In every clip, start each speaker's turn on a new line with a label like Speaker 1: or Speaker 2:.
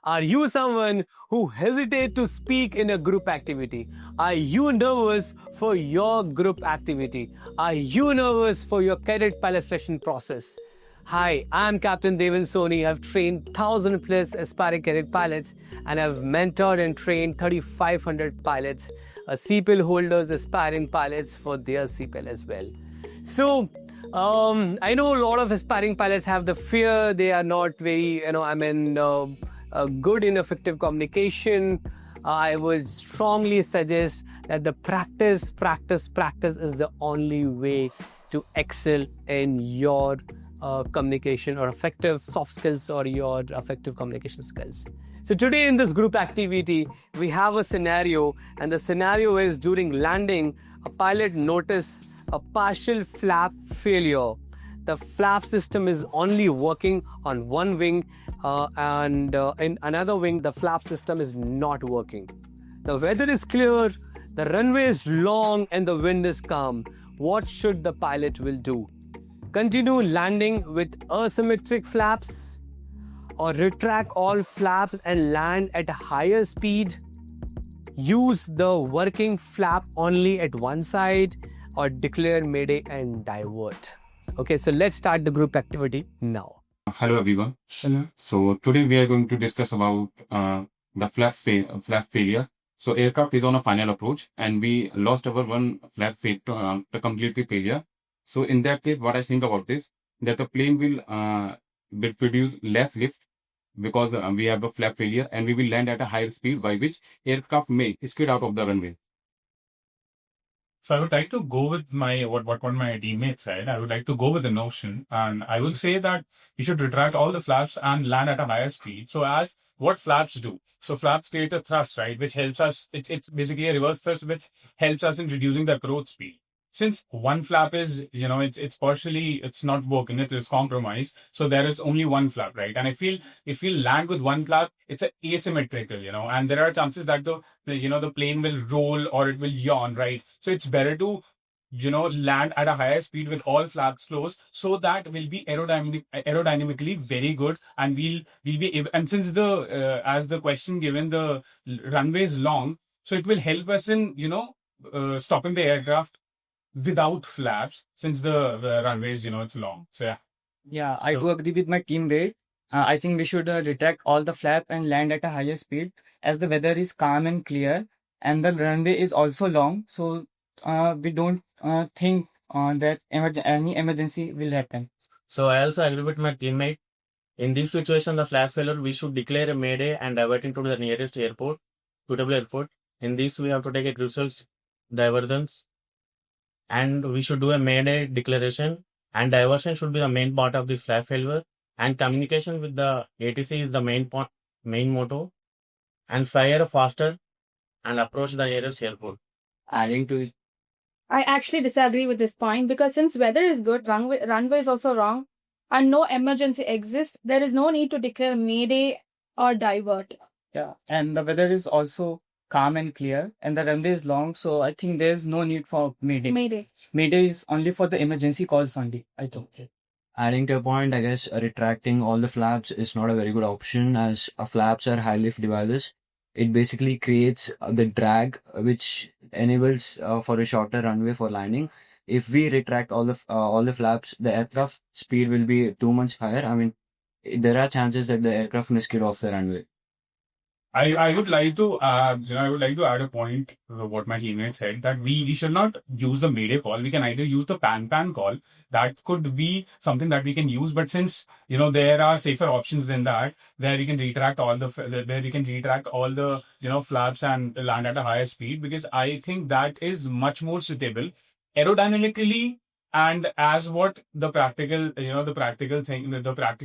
Speaker 1: Are you someone who hesitates to speak in a group activity? Are you nervous for your group activity? Are you nervous for your cadet pilot selection process? Hi, I'm Captain Deval Soni. I've trained 1,000 plus aspiring cadet pilots and I've mentored and trained 3,500 pilots, CPL holders, aspiring pilots for their CPL as well. So, I know a lot of aspiring pilots have the fear they are not very, good in effective communication. I would strongly suggest that the practice is the only way to excel in your communication or effective soft skills or your effective communication skills. So today in this group activity, we have a scenario, and the scenario is during landing, a pilot noticed a partial flap failure. The flap system is only working on one wing and in another wing, the flap system is not working. The weather is clear, the runway is long and the wind is calm. What should the pilot will do? Continue landing with asymmetric flaps or retract all flaps and land at a higher speed? Use the working flap only at one side or declare mayday and divert. Okay, so let's start the group activity now.
Speaker 2: Hello everyone. Hello. So today we are going to discuss about the flap failure. So aircraft is on a final approach and we lost our one flap to completely failure. So in that case, what I think about this, that the plane will produce less lift because we have a flap failure and we will land at a higher speed by which aircraft may skid out of the runway.
Speaker 3: So I would like to go with what my teammates said. I would like to go with the notion, and I would say that you should retract all the flaps and land at a higher speed. So as what flaps do? So flaps create a thrust, right, which helps us. It's basically a reverse thrust, which helps us in reducing the approach speed. Since one flap is, it's not working, it is compromised. So there is only one flap, right? And I feel if we land with one flap, it's asymmetrical, and there are chances that the plane will roll or it will yawn, right? So it's better to, land at a higher speed with all flaps closed, so that will be aerodynamically very good, and we'll be able, and since as the question given, the runway is long, so it will help us in, stopping the aircraft without flaps, since the runways, it's long. So yeah.
Speaker 4: Yeah, I do agree with my teammate. I think we should retract all the flap and land at a higher speed, as the weather is calm and clear and the runway is also long. So we don't think that any emergency will happen.
Speaker 5: So I also agree with my teammate. In this situation, the flap failure, we should declare a mayday and diverting to the nearest airport, suitable airport. In this, we have to take a crucial divergence, and we should do a mayday declaration, and diversion should be the main part of this flap failure, and communication with the ATC is the main motto, and fire faster and approach the nearest airport.
Speaker 4: Adding to it,
Speaker 6: I actually disagree with this point, because since weather is good, runway is also wrong, and no emergency exists, there is no need to declare mayday or divert.
Speaker 4: Yeah, and the weather is also calm and clear, and the runway is long, so I think there's no need for mayday. Mayday is only for the emergency calls only, I think.
Speaker 7: Adding to a point, I guess retracting all the flaps is not a very good option, as flaps are high lift devices. It basically creates the drag which enables for a shorter runway for landing. If we retract all the flaps, the aircraft speed will be too much higher. I mean, there are chances that the aircraft may skid off the runway.
Speaker 3: I would like to add a point to what my teammate said, that we should not use the mayday call. We can either use the pan call. That could be something that we can use, but since there are safer options than that, where we can retract all the flaps and land at a higher speed, because I think that is much more suitable aerodynamically, and as what the practical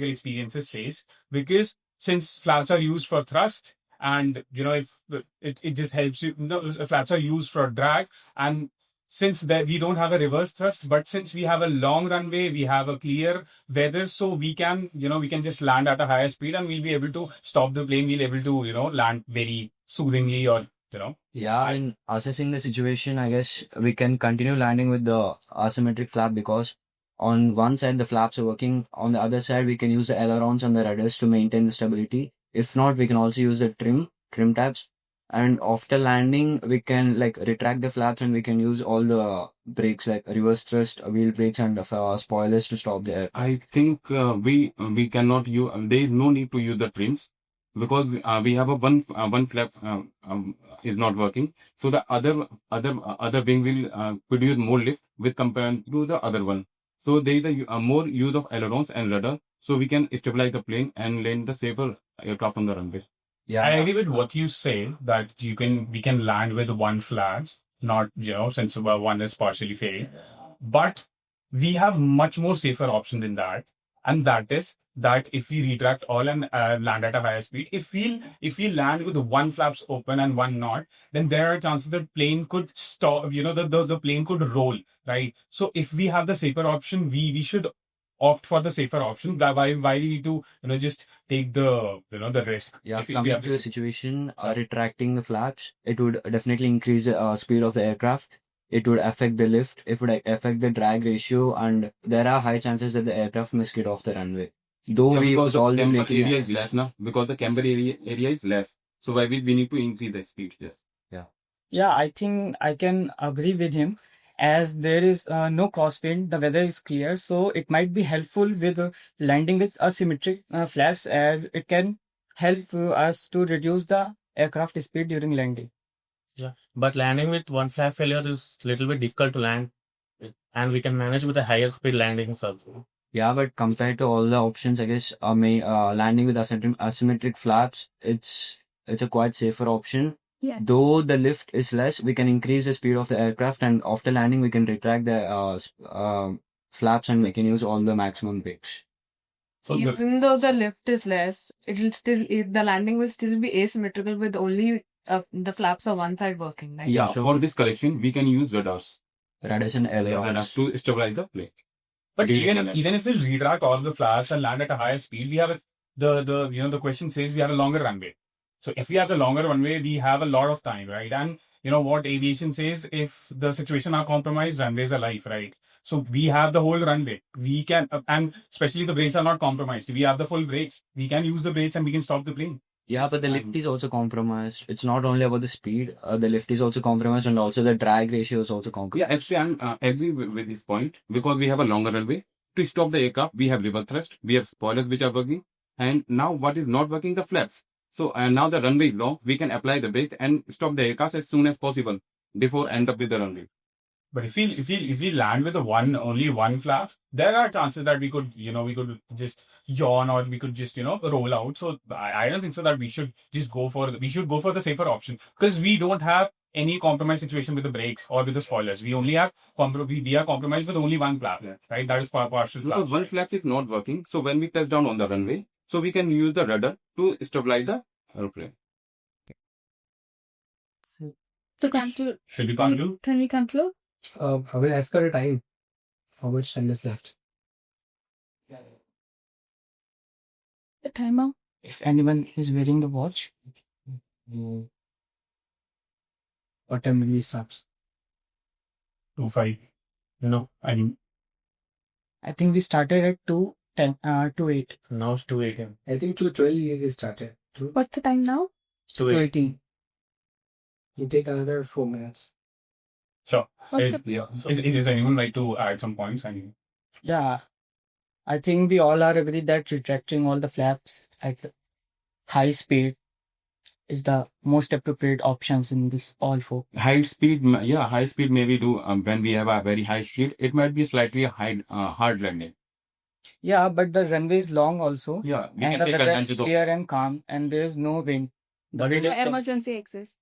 Speaker 3: experiences says, because since flaps are used for thrust, and if it just helps you, flaps are used for drag, and since that we don't have a reverse thrust, but since we have a long runway, we have a clear weather, so we can just land at a higher speed, and we'll be able to stop the plane. We'll be able to land very soothingly, or
Speaker 7: Yeah, in assessing the situation, I guess we can continue landing with the asymmetric flap, because on one side the flaps are working, on the other side we can use the ailerons and the rudders to maintain the stability. If not, we can also use the trim tabs. And after landing, we can like retract the flaps and we can use all the brakes like reverse thrust, wheel brakes, and spoilers to stop the air.
Speaker 2: I think we cannot use. There is no need to use the trims because we have a one flap is not working. So the other wing will produce more lift with compared to the other one. So there is a more use of ailerons and rudder, so we can stabilize the plane and land the safer aircraft on the runway.
Speaker 3: I agree with what you say that we can land with one flaps, not since one is partially failed, but we have much more safer option than that, and that is that if we retract all and land at a higher speed, if we land with one flaps open and one not, then there are chances that plane could stop. The plane could roll, right? So if we have the safer option, we should opt for the safer option. Why we need to just take the the risk?
Speaker 7: Yeah,
Speaker 3: If we
Speaker 7: coming
Speaker 3: have
Speaker 7: to the situation, retracting the flaps, it would definitely increase the speed of the aircraft. It would affect the lift. It would affect the drag ratio, and there are high chances that the aircraft may skid off the runway. Though
Speaker 2: Yeah,
Speaker 7: we
Speaker 2: because
Speaker 7: use
Speaker 2: the
Speaker 7: all the
Speaker 2: camber
Speaker 7: braking
Speaker 2: area is
Speaker 7: actions.
Speaker 2: less now, because the camber area is less. So why we need to increase the speed? Yes.
Speaker 4: Yeah, I think I can agree with him. As there is no crosswind, the weather is clear, so it might be helpful with landing with asymmetric flaps, as it can help us to reduce the aircraft speed during landing.
Speaker 5: Yeah, but landing with one flap failure is little bit difficult to land, and we can manage with a higher speed landings also.
Speaker 7: Yeah, but compared to all the options, I guess landing with asymmetric flaps, it's a quite safer option.
Speaker 6: Yeah.
Speaker 7: Though the lift is less, we can increase the speed of the aircraft, and after landing, we can retract the flaps and we can use all the maximum brakes.
Speaker 3: So the-
Speaker 8: Even though the lift is less, the landing will still be asymmetrical with only the flaps on one side working, right?
Speaker 2: Yeah.
Speaker 7: So-
Speaker 2: For this correction, we can use radars.
Speaker 7: Radars and
Speaker 2: Radars
Speaker 7: ailerons.
Speaker 2: to stabilize the plane.
Speaker 3: But
Speaker 2: During
Speaker 3: even
Speaker 2: the
Speaker 3: even if we retract all the flaps and land at a higher speed, we have the question says we have a longer runway. So if we have the longer runway, we have a lot of time, right? And what aviation says, if the situation are compromised, runways are life, right? So we have the whole runway. We can, and especially the brakes are not compromised. We have the full brakes. We can use the brakes and we can stop the plane.
Speaker 7: Yeah, but the lift is also compromised. It's not only about the speed. The lift is also compromised, and also the drag ratio is also compromised.
Speaker 2: Yeah, actually, I'm agree with this point because we have a longer runway. To stop the aircraft, we have reverse thrust, we have spoilers which are working, and now what is not working? The flaps. So now the runway is long, we can apply the brakes and stop the aircraft as soon as possible before end up with the runway.
Speaker 3: But if we land with only one flap, there are chances that we could just yawn or we could just roll out. So I don't think so that we should just go for the safer option, because we don't have any compromise situation with the brakes or with the spoilers. We only have we are compromised with only one flap, right? That is partial flap.
Speaker 2: Because one flap is not working, so when we touch down on the runway, so we can use the rudder to stabilize the airplane.
Speaker 6: So conclude.
Speaker 3: Should we conclude?
Speaker 6: Can we conclude?
Speaker 1: I will ask her a time. How much time is left?
Speaker 6: The timer.
Speaker 4: If anyone is wearing the watch,
Speaker 1: What time will we start?
Speaker 3: 2:05. I mean,
Speaker 4: I think we started at 2:10, 2:08.
Speaker 5: Now it's 2 a.m.
Speaker 1: I think 2:12 we started.
Speaker 6: What's the time now?
Speaker 5: 2 a.m.
Speaker 4: 2:18.
Speaker 1: You take another 4 minutes.
Speaker 3: sure.
Speaker 6: What's the-
Speaker 3: Yeah. Is anyone like to add some points? I mean,
Speaker 4: Yeah, I think we all are agreed that retracting all the flaps at high speed is the most appropriate options in this all four.
Speaker 2: High speed maybe do when we have a very high speed, it might be slightly hard landing.
Speaker 4: Yeah, but the runway is long also,
Speaker 2: Yeah, we
Speaker 4: and
Speaker 2: can
Speaker 4: the
Speaker 2: take
Speaker 4: weather
Speaker 2: advantage
Speaker 4: is
Speaker 2: of.
Speaker 4: clear and calm, and there is no wind.
Speaker 5: But it
Speaker 6: No
Speaker 5: is
Speaker 6: emergency exists.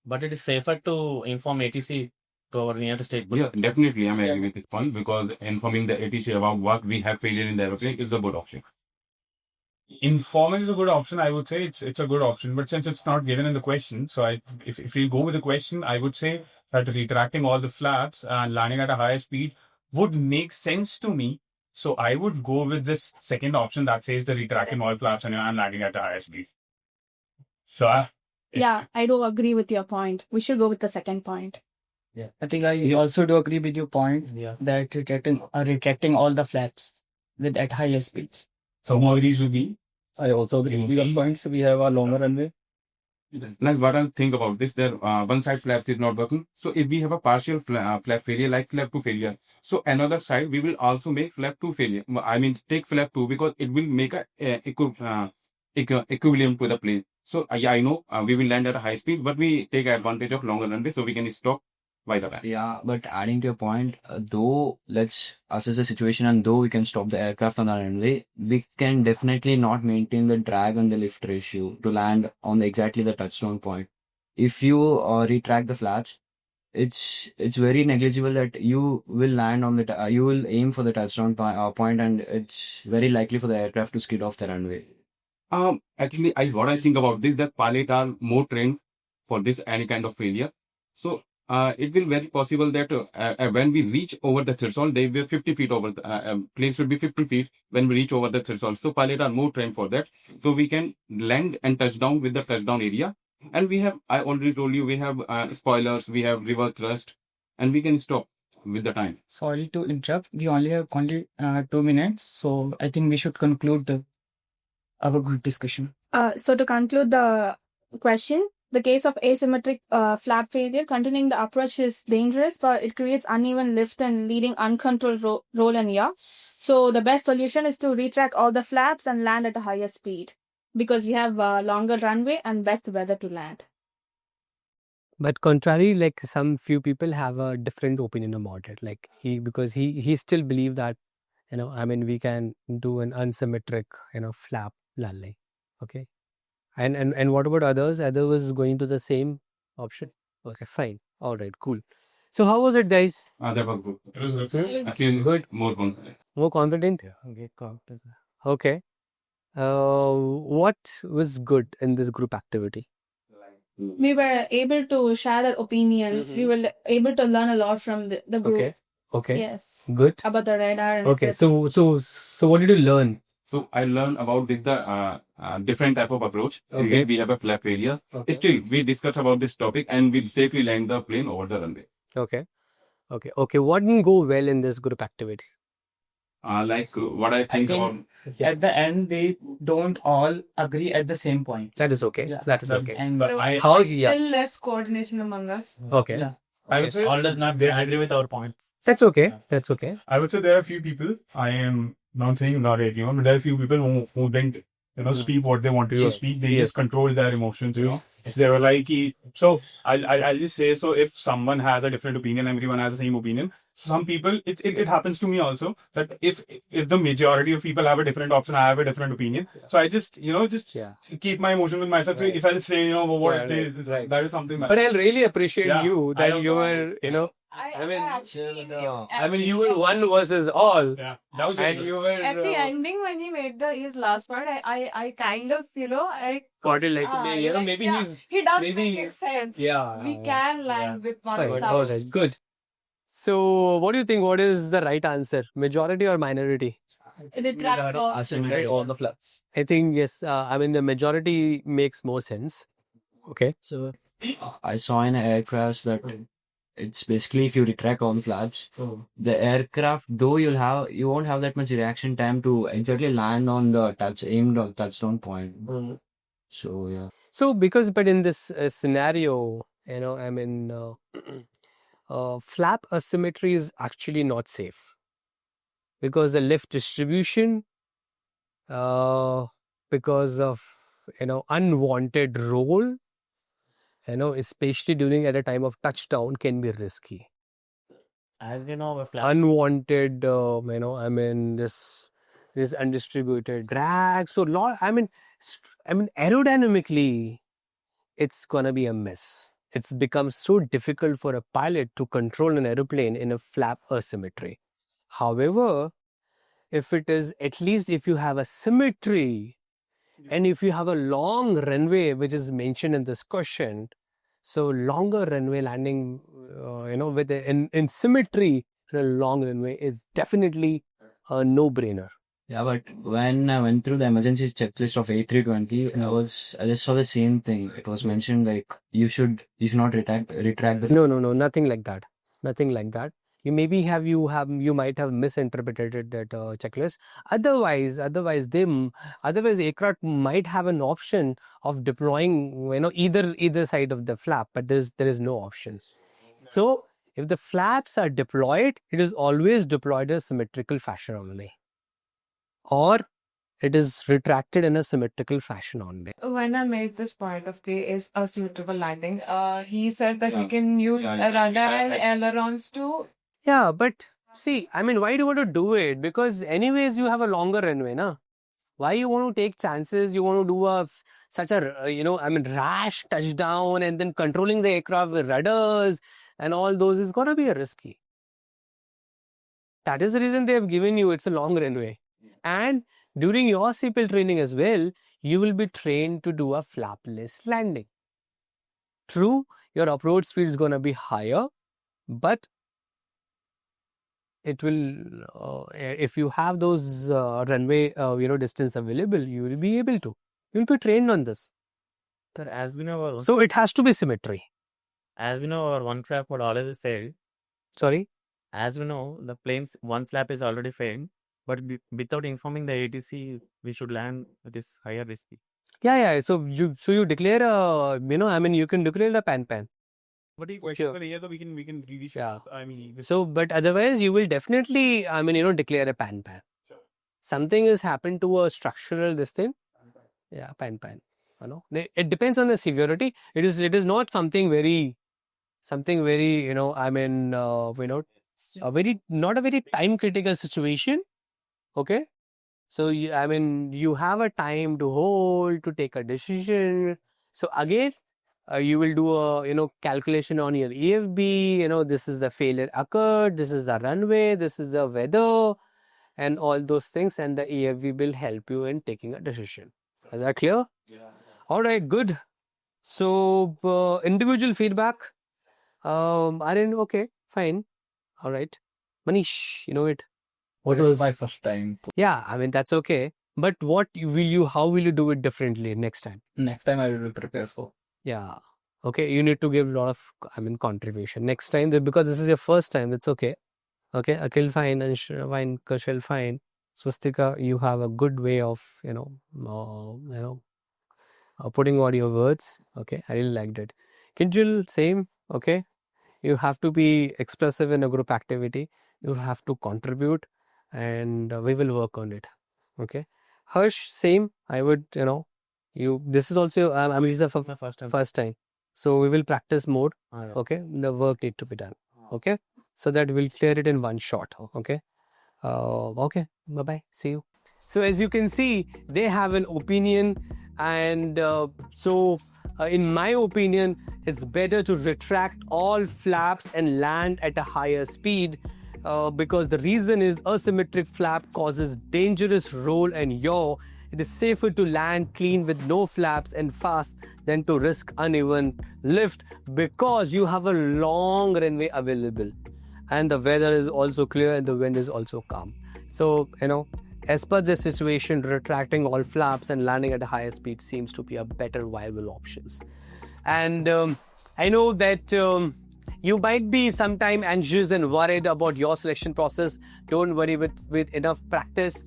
Speaker 5: but it is safer to inform ATC to our nearest airport.
Speaker 2: Yeah, definitely, I'm agree
Speaker 4: Yeah.
Speaker 2: with this point because informing the ATC about what we have failure in the aeroplane is a good option.
Speaker 3: informing is a good option. I would say it's a good option, but since it's not given in the question, so if we go with the question, I would say that retracting all the flaps and landing at a higher speed would make sense to me. So I would go with this second option that says the retracting all flaps and landing at a higher speed. So
Speaker 6: Yeah, I do agree with your point. We should go with the second point.
Speaker 4: Yeah, I think I also do agree with your point that retracting all the flaps with at higher speeds.
Speaker 3: so who agrees with me?
Speaker 9: I also agree with your points. We have a longer runway.
Speaker 2: Like what I think about this, there one side flaps is not working. So if we have a partial flap failure, like flap 2 failure, so another side we will also make flap 2 failure. I mean, take flap 2 because it will make a equivalent to the plane. So yeah, I know we will land at a high speed, but we take advantage of longer runway so we can stop by the time.
Speaker 7: Yeah, but adding to your point, though let's assess the situation and though we can stop the aircraft on the runway, we can definitely not maintain the drag and the lift ratio to land on exactly the touchdown point. If you retract the flaps, it's very negligible that you will land on the you will aim for the touchdown point, and it's very likely for the aircraft to skid off the runway.
Speaker 2: Actually, what I think about this, that pilots are more trained for this any kind of failure. So it will very possible that when we reach over the threshold, they will 50 feet over. Plane should be 50 feet when we reach over the threshold. So pilots are more trained for that. So we can land and touch down with the touchdown area. And we have, I already told you, we have spoilers, we have reverse thrust, and we can stop with the time.
Speaker 4: Sorry to interrupt. We only have 2 minutes, so I think we should conclude our group discussion.
Speaker 6: So to conclude the question, the case of asymmetric flap failure, continuing the approach is dangerous because it creates uneven lift and leading uncontrolled roll and yaw. So the best solution is to retract all the flaps and land at a higher speed because we have longer runway and best weather to land.
Speaker 1: But contrary, like some few people have a different opinion about it. Like because he still believe that, I mean, we can do an unsymmetric, flap landing. Okay. And what about others? Others was going to the same option. Okay, fine. All right, cool. So how was it, guys?
Speaker 2: That was good.
Speaker 3: It was good.
Speaker 2: I feel
Speaker 1: Good.
Speaker 2: more confident.
Speaker 1: More confident? Okay. What was good in this group activity?
Speaker 6: We were able to share our opinions. We were able to learn a lot from the group.
Speaker 1: Okay.
Speaker 6: Yes.
Speaker 1: Good.
Speaker 6: About the radar. And
Speaker 1: Okay. So what did you learn?
Speaker 2: So I learned about this the different type of approach.
Speaker 1: Okay.
Speaker 2: We have a flap failure.
Speaker 1: Okay.
Speaker 2: Still, we discussed about this topic and we safely land the plane over the runway.
Speaker 1: Okay. What didn't go well in this group activity?
Speaker 2: Like what I think about.
Speaker 4: At the end, they don't all agree at the same point.
Speaker 1: That is okay.
Speaker 4: Yeah.
Speaker 1: That is okay.
Speaker 4: And
Speaker 3: But I
Speaker 8: Still less coordination among us.
Speaker 1: Okay.
Speaker 4: Yeah.
Speaker 3: I would say
Speaker 5: all does not agree with our points.
Speaker 1: That's okay. That's okay.
Speaker 3: I would say there are a few people. I am not saying not everyone, but there are a few people who didn't speak what they wanted to speak. They just controlled their emotions. They were like, so I'll just say, so if someone has a different opinion, everyone has the same opinion. Some people, it happens to me also that if the majority of people have a different option, I have a different opinion. So I just keep my emotion with myself. So if I say that is something.
Speaker 1: But I really appreciate
Speaker 3: Yeah,
Speaker 1: you
Speaker 3: I
Speaker 1: that you were
Speaker 8: I mean,
Speaker 1: you were one versus all.
Speaker 3: Yeah, that was
Speaker 1: And you were
Speaker 8: at the ending when he made his last part, I kind of I
Speaker 1: got it like maybe
Speaker 8: yeah,
Speaker 1: he's
Speaker 8: he does
Speaker 1: maybe-
Speaker 8: make sense.
Speaker 1: yeah.
Speaker 8: We can land with one
Speaker 1: Fine.
Speaker 8: flap.
Speaker 1: All right. Good. So what do you think? What is the right answer? Majority or minority?
Speaker 6: retract all.
Speaker 9: Assimilate all the flaps.
Speaker 1: I think yes. I mean the majority makes more sense. Okay.
Speaker 7: So I saw in an aircraft that it's basically if you retract all the flaps, the aircraft though you won't have that much reaction time to exactly land on the aimed on touchdown point. So yeah.
Speaker 1: So but in this scenario, flap asymmetry is actually not safe because the lift distribution, because of unwanted roll, especially during at a time of touchdown, can be risky.
Speaker 5: As you know, a flap.
Speaker 1: Unwanted, this undistributed drag. So aerodynamically, it's gonna be a mess. It's become so difficult for a pilot to control an aeroplane in a flap asymmetry. However, if you have a symmetry and if you have a long runway, which is mentioned in this question, so longer runway landing, in symmetry, a long runway is definitely a no-brainer.
Speaker 7: Yeah, but when I went through the emergency checklist of A320, I just saw the same thing. It was mentioned like you should not retract the
Speaker 1: No, nothing like that. Nothing like that. you might have misinterpreted that checklist. Otherwise aircraft might have an option of deploying either side of the flap, but there is no options. So if the flaps are deployed, it is always deployed in a symmetrical fashion only, or it is retracted in a symmetrical fashion only.
Speaker 8: When I made this point of the asymmetrical landing, he said that we can use rudder and ailerons to.
Speaker 1: Yeah, but see, I mean, why do you want to do it? Because anyways, you have a longer runway, na? Why you want to take chances? You want to do such a rash touchdown and then controlling the aircraft with rudders and all those is gonna be risky. That is the reason they have given you it's a long runway. And during your CPL training as well, you will be trained to do a flapless landing. True, your approach speed is gonna be higher, but it will if you have those runway distance available, you will be able to. You will be trained on this.
Speaker 5: Sir, as we know,
Speaker 1: So it has to be symmetry.
Speaker 5: as we know, our one flap would already failed.
Speaker 1: Sorry.
Speaker 5: As we know, the plane's one flap is already failed, but without informing the ATC, we should land with this higher risky.
Speaker 1: Yeah. So you declare you can declare a pan.
Speaker 9: But the
Speaker 1: Sure.
Speaker 9: we can really
Speaker 1: Yeah.
Speaker 9: I mean,
Speaker 1: So, but otherwise, you will definitely, declare a pan.
Speaker 9: Sure.
Speaker 1: Something has happened to a structural this thing. Yeah, pan. It depends on the severity. It is not something very, not a very time critical situation. Okay. So you have a time to hold, to take a decision. So again, you will do a calculation on your EFB. This is the failure occurred, this is the runway, this is the weather, and all those things, and the EFB will help you in taking a decision. Is that clear?
Speaker 9: Yeah.
Speaker 1: All right, good. So individual feedback. Okay, fine. All right, Manish, you know it. What was
Speaker 9: my first time?
Speaker 1: Yeah, that's okay. But how will you do it differently next time?
Speaker 9: Next time I will prepare for.
Speaker 1: Yeah. Okay, you need to give a lot of, contribution. Next time, because this is your first time, that's okay. Okay, Akhil fine, and fine, Kaushal fine. Swastika, you have a good way of, putting out your words. Okay, I really liked it. Kinjal, same. Okay, you have to be expressive in a group activity. You have to contribute, and we will work on it. Okay, Harsh, same. I would, this is also, this is the first time. So we will practice more. Okay, the work need to be done. Okay, so that we'll clear it in one shot. Okay, okay, bye bye. See you. So as you can see, they have an opinion, and in my opinion, it's better to retract all flaps and land at a higher speed. Because the reason is asymmetric flap causes dangerous roll and yaw. It is safer to land clean with no flaps and fast than to risk uneven lift, because you have a long runway available and the weather is also clear and the wind is also calm. So, as per this situation, retracting all flaps and landing at a higher speed seems to be a better viable options. And I know that you might be sometime anxious and worried about your selection process. Don't worry, with enough practice,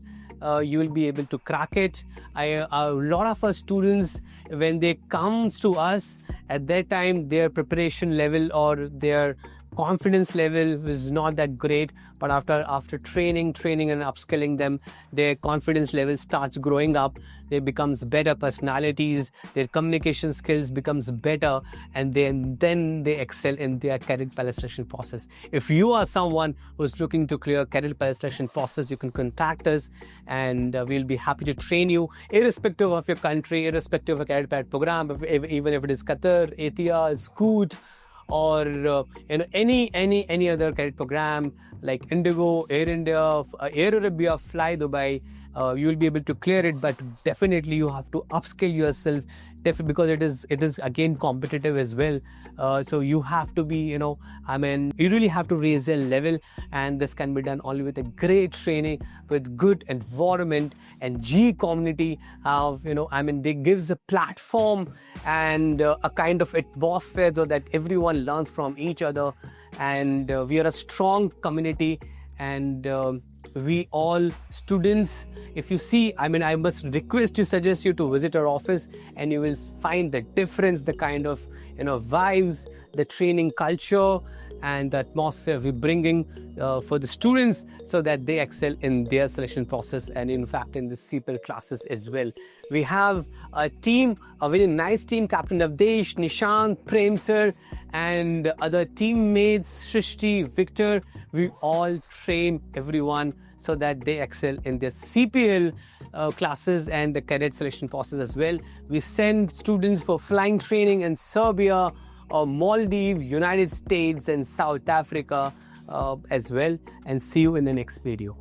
Speaker 1: you will be able to crack it. A lot of our students, when they come to us, at that time, their preparation level or their confidence level was not that great, but after training and upskilling them, their confidence level starts growing up. They becomes better personalities, their communication skills becomes better, and then they excel in their cadet pilot selection process. If you are someone who's looking to clear cadet pilot selection process, you can contact us, and we'll be happy to train you, irrespective of your country, irrespective of a cadet pilot program, even if it is Qatar, ATR, Scoot, or any other cadet program like Indigo, Air India, Air Arabia, Fly Dubai, you'll be able to clear it, but definitely you have to upskill yourself because it is again competitive as well. So you have to be, you really have to raise your level, and this can be done only with a great training, with good environment, and G community they gives a platform and a kind of atmosphere so that everyone learns from each other, and we are a strong community, and we all students, if you see, I must suggest you to visit our office, and you will find the difference, the kind of vibes, the training culture, and the atmosphere we're bringing for the students, so that they excel in their selection process, and in fact in the CPL classes as well. We have a team, a very nice team, Captain Avdesh, Nishant, Prem sir, and other teammates, Shrishti, Victor. We all train everyone so that they excel in their CPL classes and the cadet selection process as well. We send students for flying training in Serbia, Maldives, United States, and South Africa as well. And see you in the next video.